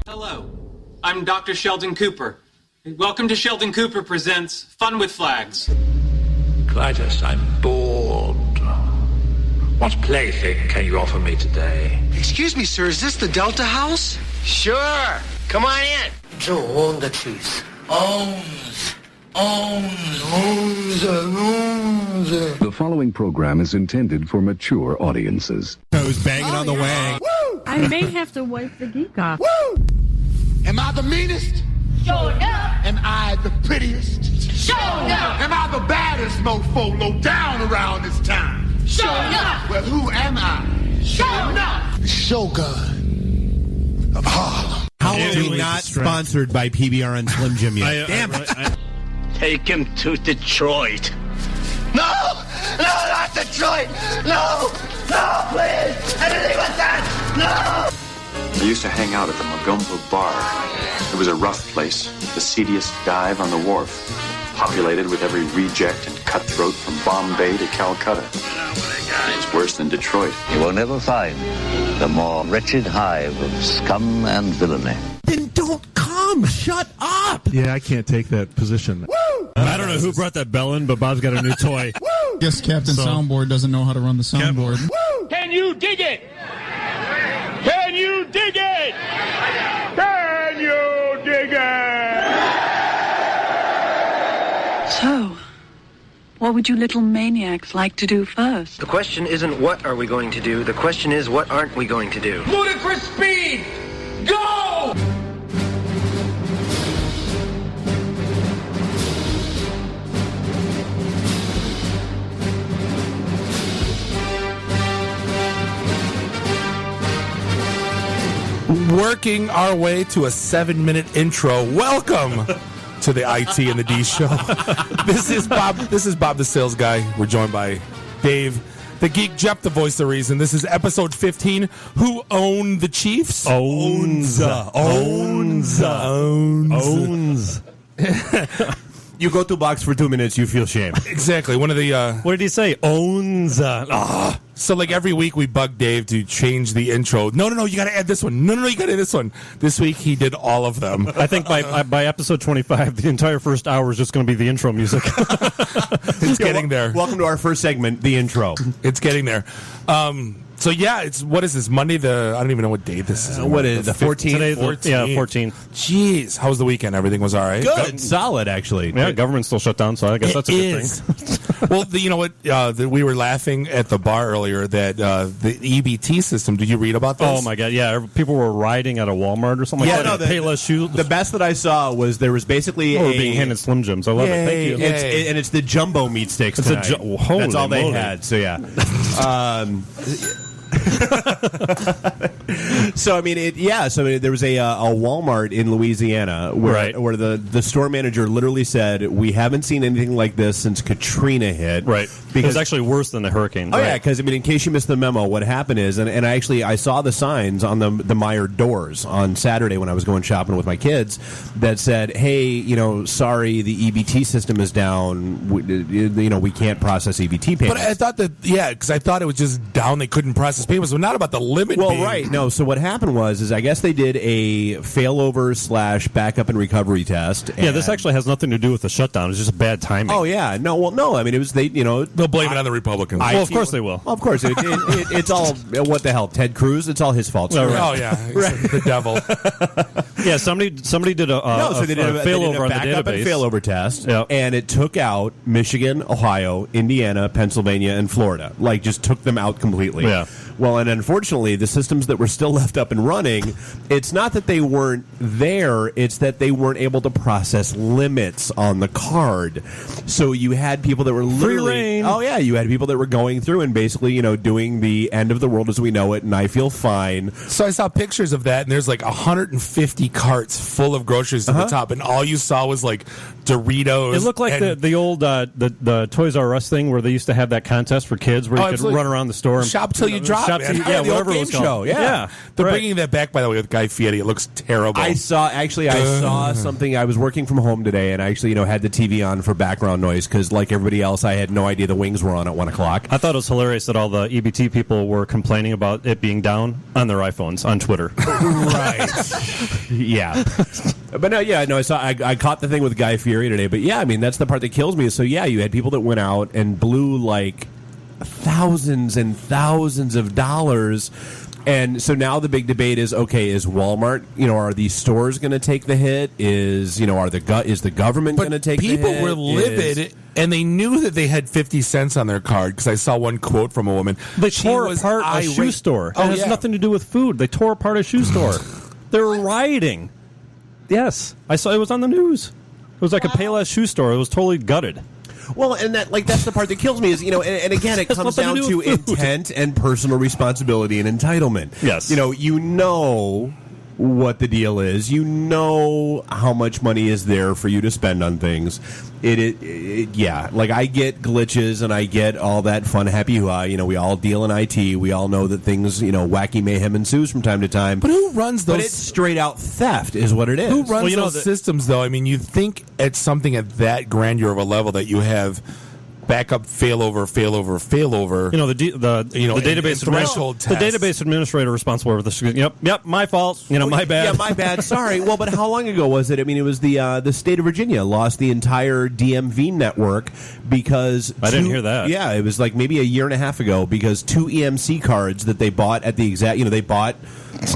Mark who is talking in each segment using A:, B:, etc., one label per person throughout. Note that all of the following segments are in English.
A: Hello, I'm Dr. Sheldon Cooper. Welcome to Sheldon Cooper Presents Fun with Flags.
B: Clytus, I'm bored. What plaything can you offer me today?
C: Excuse me, sir, is this the Delta House?
D: Sure. Come on in.
C: Joe, own the trees.
D: Owns.
E: The following program is intended for mature audiences.
F: Toes banging on the wang.
G: Woo! I may have to wipe the geek off.
F: Woo! Am I the meanest?
D: Sure enough.
F: Am I the prettiest?
D: Sure enough.
F: Am I the baddest mofo low down around this town?
D: Sure enough.
F: Well, who am I?
D: Sure enough.
F: The Shogun of Harlem.
H: How are we not sponsored by PBR and Slim Jim yet?
F: Damn it.
D: Take him to Detroit.
F: No, not Detroit. No, please. Anything but that. No.
I: I used to hang out at the Magumbo Bar. It was a rough place, the seediest dive on the wharf, populated with every reject and cutthroat from Bombay to Calcutta. It's worse than Detroit.
J: You will never find the more wretched hive of scum and villainy.
H: Then don't come. Shut up.
K: Yeah, I can't take that position.
H: Woo!
K: I don't know who brought that bell in, but Bob's got a new toy.
H: Woo!
L: Guess Captain Soundboard doesn't know how to run the soundboard.
H: Woo!
D: Can you dig it? Can you dig it? Can you dig it?
G: So, what would you little maniacs like to do first?
C: The question isn't what are we going to do. The question is what aren't we going to do.
D: Ludicrous speed. Go!
K: Working our way to a 7-minute intro. Welcome to the IT and the D show. This is Bob the sales guy. We're joined by Dave, the geek, Jeff, the voice of reason. This is episode 15. Who owned the Chiefs? Owns.
H: You go to box for 2 minutes, you feel shame.
K: Exactly. One of the
M: what did he say? Owns.
K: So like every week we bug Dave to change the intro. No, you got to add this one. No, you got to add this one. This week he did all of them.
M: I think by episode 25, the entire first hour is just going to be the intro music.
K: It's getting there.
H: Welcome to our first segment, the intro.
K: It's getting there. So yeah, what is this, Monday? I don't even know what date this is.
H: What is it, the 14th?
M: Today, 14th.
K: Jeez, how was the weekend? Everything was all right?
H: Good. Solid, actually.
M: Yeah, government's still shut down, so I guess that's a good thing.
K: Well, you know what? We were laughing at the bar earlier that the EBT system, did you read about this?
M: Oh, my God, yeah. People were riding at a Walmart or something like that. Pay less shoes.
H: The best that I saw was there was basically
M: we're being handed Slim Jims. I love it. Thank you.
H: And it's the jumbo meat sticks tonight. That's all they had, so yeah. So I mean, there was a Walmart in Louisiana where the store manager literally said, "We haven't seen anything like this since Katrina hit."
M: Right,
H: because
M: it was actually worse than the hurricane.
H: Oh yeah, because I mean, in case you missed the memo, what happened is, and I saw the signs on the Meyer doors on Saturday when I was going shopping with my kids that said, "Hey, sorry, the EBT system is down. We can't process EBT payments."
K: But I thought because I thought it was just down; they couldn't process payments. But not about the limit.
H: Well, right. No. So what happened was I guess they did a failover / backup and recovery test.
M: Yeah, this actually has nothing to do with the shutdown. It's just bad timing.
H: Oh yeah. No. I mean, it was they'll
K: blame it on the Republicans.
M: Well, of course they will.
H: Of course, it's all what the hell. Ted Cruz. It's all his fault.
K: Oh yeah, the devil.
M: Yeah, somebody did a failover on the database.
H: And failover test,
M: yep.
H: And it took out Michigan, Ohio, Indiana, Pennsylvania, and Florida. Like, just took them out completely.
M: Yeah.
H: Well, and unfortunately, the systems that were still left up and running, it's not that they weren't there, it's that they weren't able to process limits on the card. So you had people that were literally... Oh, yeah, you had people that were going through and basically, doing the end of the world as we know it, and I feel fine.
K: So I saw pictures of that, and there's like 150 carts full of groceries at the top, and all you saw was like Doritos.
M: It looked like the old the Toys R Us thing where they used to have that contest for kids where you could run around the store and
K: shop till you drop.
M: Shop
K: man.
M: TV, yeah,
H: the
M: whatever
H: old
M: it was
H: game
M: called.
H: show. Yeah.
K: They're
M: Right.
K: bringing that back, by the way, with Guy Fieri. It looks terrible.
H: I saw something. I was working from home today, and I actually, had the TV on for background noise because, like everybody else, I had no idea the Wings were on at 1 o'clock.
M: I thought it was hilarious that all the EBT people were complaining about it being down on their iPhones on Twitter.
H: Right. Yeah. But I caught the thing with Guy Fieri today. But yeah, I mean, that's the part that kills me. So yeah, you had people that went out and blew like thousands and thousands of dollars. And so now the big debate is, okay, is Walmart, are these stores going to take the hit? Is the government going to take the hit?
K: People were livid, and they knew that they had 50 cents on their card because I saw one quote from a woman.
M: They tore apart a shoe store. It has nothing to do with food. They tore apart a shoe store. They were rioting. Yes. I saw it was on the news. It was like a Payless shoe store. It was totally gutted.
H: Well, and that's the part that kills me is, and again, it comes down to intent and personal responsibility and entitlement.
M: Yes.
H: You know what the deal is. You know how much money is there for you to spend on things. Like I get glitches and I get all that fun, happy hoo-ha. We all deal in IT. We all know that things, wacky mayhem ensues from time to time.
K: But who runs those?
H: But it's straight out theft is what it is.
K: Who runs those systems, though? I mean, you think at something at that grandeur of a level that you have backup, failover. The database
M: threshold test. The database administrator responsible for this. Yep, my fault. My bad.
H: Yeah, my bad. Sorry. Well, but how long ago was it? I mean, it was the state of Virginia lost the entire DMV network because
M: I didn't hear that.
H: Yeah, it was like maybe a year and a half ago because 2 EMC cards that they bought at the exact. They bought.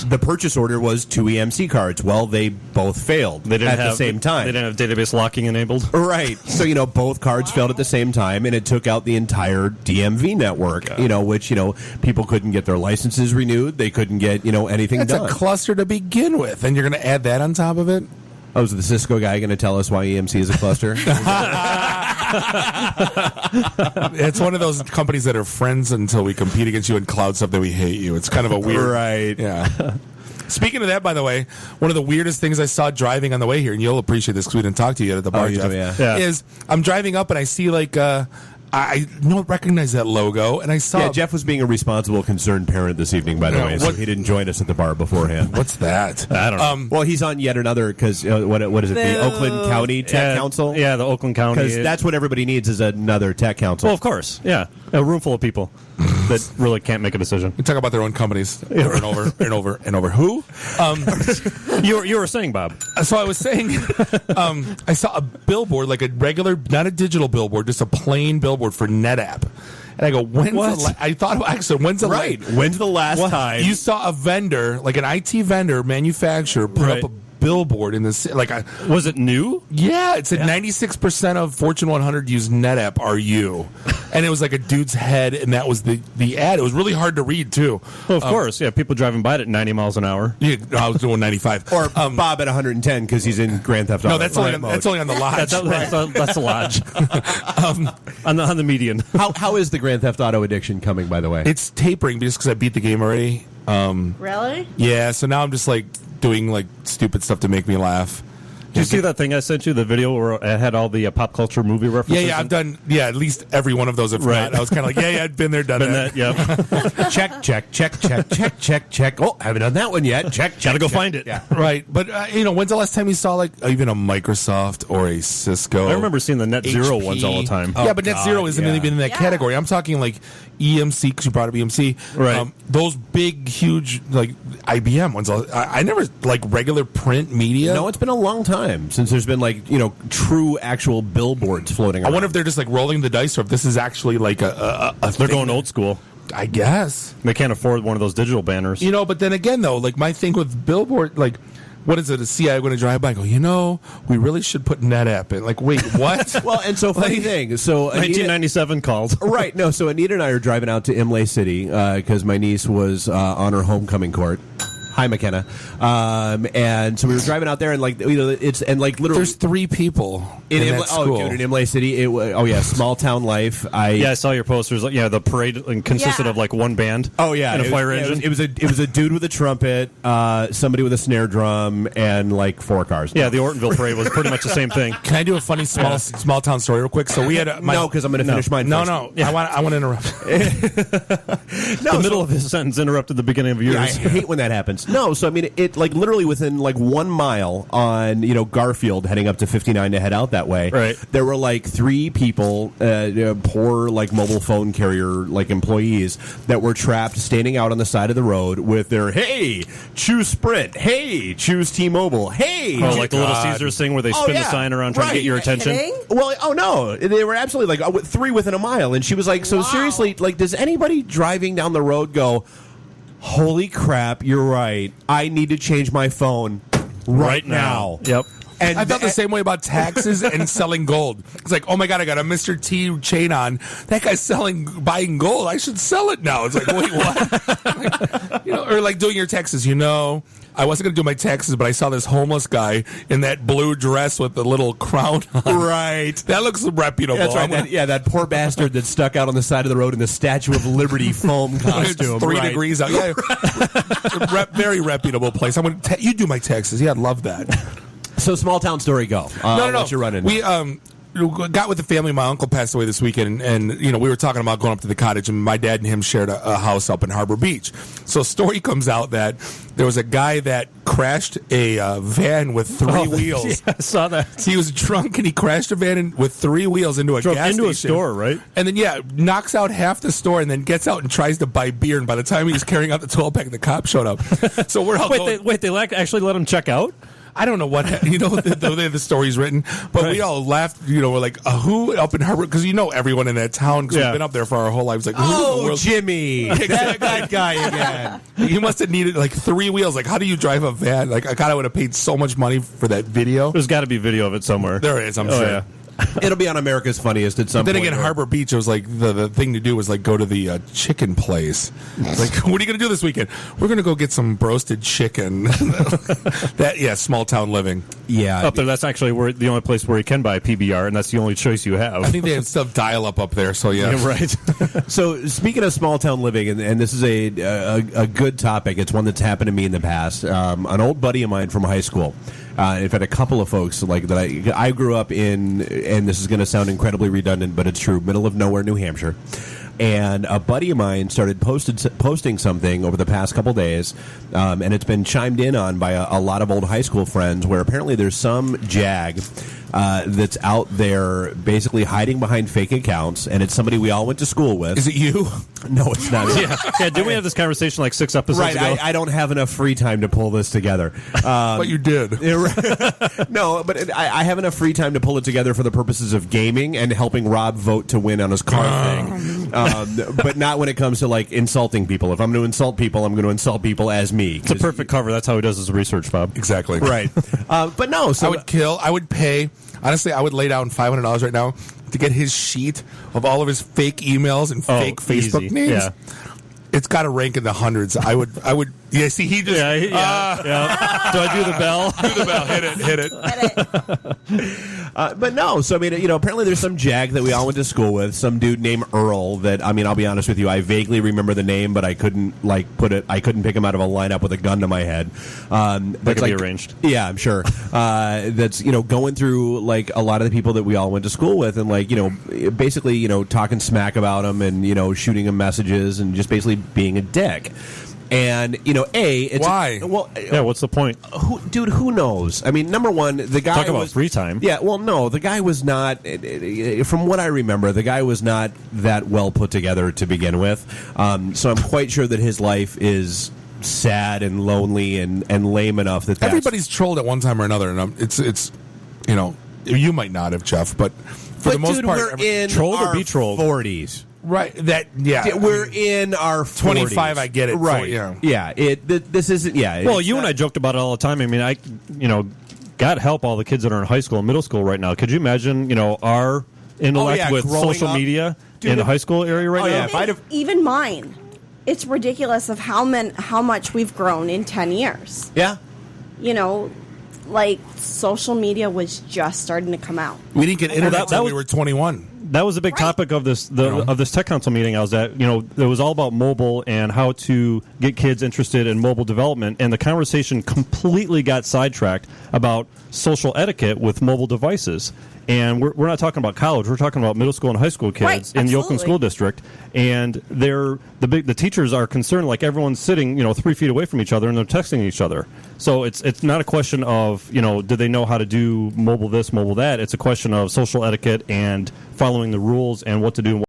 H: The purchase order was 2 EMC cards. Well, they both failed at the same time.
M: They didn't have database locking enabled.
H: Right. So, both cards failed at the same time, and it took out the entire DMV network, which, people couldn't get their licenses renewed. They couldn't get, anything done.
K: That's a cluster to begin with, and you're going to add that on top of it?
H: Oh, is the Cisco guy going to tell us why EMC is a cluster?
K: It's one of those companies that are friends until we compete against you in cloud stuff that we hate you. It's kind of a weird...
H: Right.
K: Yeah. Speaking of that, by the way, one of the weirdest things I saw driving on the way here, and you'll appreciate this because we didn't talk to you yet at the bar, Jeff, is I'm driving up and I see like... I don't recognize that logo, and I saw...
H: Yeah, Jeff was being a responsible, concerned parent this evening, by the way, so he didn't join us at the bar beforehand.
K: What's that?
M: I don't know.
H: Well, he's on yet another, because what is it, the Oakland County Tech Council?
M: Yeah, the Oakland County.
H: Because that's what everybody needs is another tech council.
M: Well, of course, yeah. A room full of people that really can't make a decision.
K: We talk about their own companies over and over and over and over. Who?
M: You were saying, Bob.
K: So I was saying, I saw a billboard, like a regular, not a digital billboard, just a plain billboard for NetApp. And I go, when's the last time you saw a vendor, like an IT vendor, manufacturer, put up a billboard in this?
M: Was it new?
K: Yeah, it said 96% of Fortune 100 use NetApp are you. And it was like a dude's head, and that was the ad. It was really hard to read, too.
M: Well, of course, yeah. People driving by it at 90 miles an hour.
K: Yeah, I was doing 95.
H: Or Bob at 110 because he's in Grand Theft Auto.
K: No, that's only on the lodge.
M: That's the lodge. on the median.
H: How is the Grand Theft Auto addiction coming, by the way?
K: It's tapering just because I beat the game already.
N: Really?
K: Yeah, so now I'm just like doing like stupid stuff to make me laugh.
M: Did you see that thing I sent you, the video where it had all the pop culture movie references?
K: Yeah, I've done, at least every one of those. If not, I was kind of like, I've been there, done that.
M: Yeah.
H: check. Oh, haven't done that one yet. Check.
M: Gotta go find it.
K: Yeah. Right. But, when's the last time you saw, like, even a Microsoft or a Cisco?
M: I remember seeing the Net Zero ones all the time.
K: Yeah, but Net Zero isn't even in that category. I'm talking, like, EMC, because you brought up EMC.
M: Right.
K: Those big, huge, like, IBM ones. I never, like, regular print media.
H: No, it's been a long time since there's been like true actual billboards floating around.
K: I wonder if they're just like rolling the dice or if this is actually like a
M: they're going old school.
K: I guess
M: they can't afford one of those digital banners.
K: But then again though, like my thing with billboard, like what is it? A CI going to drive by and go, we really should put NetApp in. Like, wait, what?
H: Well, and so funny thing. So
M: 1997 called.
H: Right. No, so Anita and I are driving out to Imlay City because my niece was on her homecoming court. Hi, McKenna. And so we were driving out there, and literally,
K: there's 3 people in that school.
H: Oh, dude, in Imlay City. Small town life. I
M: saw your posters. The parade consisted of one band.
H: Oh yeah,
M: and a fire engine.
H: It was a dude with a trumpet, somebody with a snare drum, and 4 cars.
M: Yeah, the Ortonville parade was pretty much the same thing.
K: Can I do a funny small town story real quick? So we had
H: no, because I'm going to finish mine.
K: No,
H: first.
K: no. I want to interrupt.
M: The middle of his sentence interrupted the beginning of yours.
H: I hate when that happens. No, so I mean, it literally within 1 mile on Garfield heading up to 59 to head out that way.
M: Right.
H: There were 3 people, poor mobile phone carrier employees that were trapped standing out on the side of the road with their hey, choose Sprint, hey, choose T-Mobile, hey.
M: Oh, like the Little Caesars thing where they spin the sign around trying to get your attention.
H: Well, oh no, they were absolutely 3 within a mile, and she was like, so seriously, does anybody driving down the road go, holy crap, you're right, I need to change my phone right now.
M: Yep.
K: And I felt the same way about taxes and selling gold. It's like, oh my God, I got a Mr. T chain on. That guy's buying gold. I should sell it now. It's like, wait, what? Or doing your taxes. I wasn't going to do my taxes, but I saw this homeless guy in that blue dress with the little crown on.
H: Right.
K: That looks reputable.
H: That's right. That poor bastard that stuck out on the side of the road in the Statue of Liberty foam costume.
K: 3 degrees out. Yeah. Very reputable place. You do my taxes. Yeah, I'd love that.
H: So small town story, go.
K: No.
H: What you running?
K: We got with the family. My uncle passed away this weekend, and we were talking about going up to the cottage, and my dad and him shared a house up in Harbor Beach. So a story comes out that there was a guy that crashed a van with 3 wheels.
M: Yeah, I saw that.
K: He was drunk, and he crashed a van with 3 wheels into a gas station.
M: A store, right?
K: And then, knocks out half the store, and then gets out and tries to buy beer, and by the time he was carrying out the 12-pack, the cop showed up. So we're all
M: they actually let him check out?
K: I don't know what the way the story's written, but we all laughed. We're like, who up in Harbor? Because everyone in that town. Because we've been up there for our whole lives. Like, who in the world?
H: Jimmy, that guy again.
K: He must have needed 3 wheels. How do you drive a van? I would have paid so much money for that video.
M: There's got to be video of it somewhere.
K: There is, I'm sure. Yeah.
H: It'll be on America's Funniest at some
K: point.
H: Then
K: again, Harbor Beach, it was the thing to do was go to the chicken place. What are you going to do this weekend? We're going to go get some roasted chicken. Small town living.
H: Yeah.
M: Up there, that's actually the only place where you can buy a PBR, and that's the only choice you have.
K: I think they have stuff dial-up up there, so yeah.
M: Yeah, right.
H: So speaking of small town living, and this is a good topic, it's one that's happened to me in the past. An old buddy of mine from high school, in fact, a couple of folks that I grew up in, and this is going to sound incredibly redundant, but it's true, middle of nowhere, New Hampshire. And a buddy of mine started posting something over the past couple days, and it's been chimed in on by a lot of old high school friends, where apparently there's some jag that's out there basically hiding behind fake accounts, and it's somebody we all went to school with.
K: Is it you?
H: No, it's not.
M: Yeah. Didn't we have this conversation 6 episodes ago?
H: I don't have enough free time to pull this together.
K: But you did.
H: No, but I have enough free time to pull it together for the purposes of gaming and helping Rob vote to win on his car thing. But not when it comes to insulting people. If I'm going to insult people, I'm going to insult people as me.
M: It's a perfect cover. That's how he does his research, Bob.
K: Exactly.
H: Right. But no, so
K: I would pay. Honestly, I would lay down $500 right now to get his sheet of all of his fake emails and fake Facebook names.
M: Yeah.
K: It's got to rank in the hundreds. I would. Yeah. See, he just.
M: Yeah. Do I do the bell?
K: Do the bell. Hit it.
H: But no. So I mean, apparently there's some jag that we all went to school with. Some dude named Earl. That I'll be honest with you, I vaguely remember the name, but I couldn't I couldn't pick him out of a lineup with a gun to my head.
M: That could be arranged.
H: Yeah, I'm sure. That's going through a lot of the people that we all went to school with, and basically talking smack about them, and shooting them messages, and just basically being a dick. And it's
K: why?
M: What's the point?
H: Who knows? I mean, number one, the guy
M: talk about free time.
H: Yeah, well, no, the guy was not. From what I remember, the guy was not that well put together to begin with. So I'm quite sure that his life is sad and lonely and lame enough that
K: everybody's trolled at one time or another, and it's you might not have, Jeff, but for the most part,
H: we're in
M: trolled
H: our
M: or be trolled
H: 40s.
K: Right.
H: We're in our 40s.
K: 25. I get it.
H: Right. Yeah. This isn't. Yeah.
M: Well, you and I joked about it all the time. I mean, God help all the kids that are in high school and middle school right now. Could you imagine? Our intellect with social media in the high school area right now.
N: Even mine. it's ridiculous of how much we've grown in 10 years.
H: Yeah.
N: You know, like social media was just starting to come out.
K: We didn't get internet until we were 21.
M: That was a big topic of this of this tech council meeting I was at. You know, it was all about mobile and how to get kids interested in mobile development, and the conversation completely got sidetracked about social etiquette with mobile devices. And we're not talking about college; we're talking about middle school and high school kids in the Oakland School District. And the teachers are concerned, like everyone's sitting 3 feet away from each other and they're texting each other. So it's not a question of do they know how to do mobile this, mobile that. It's a question of social etiquette and following the rules and what to do.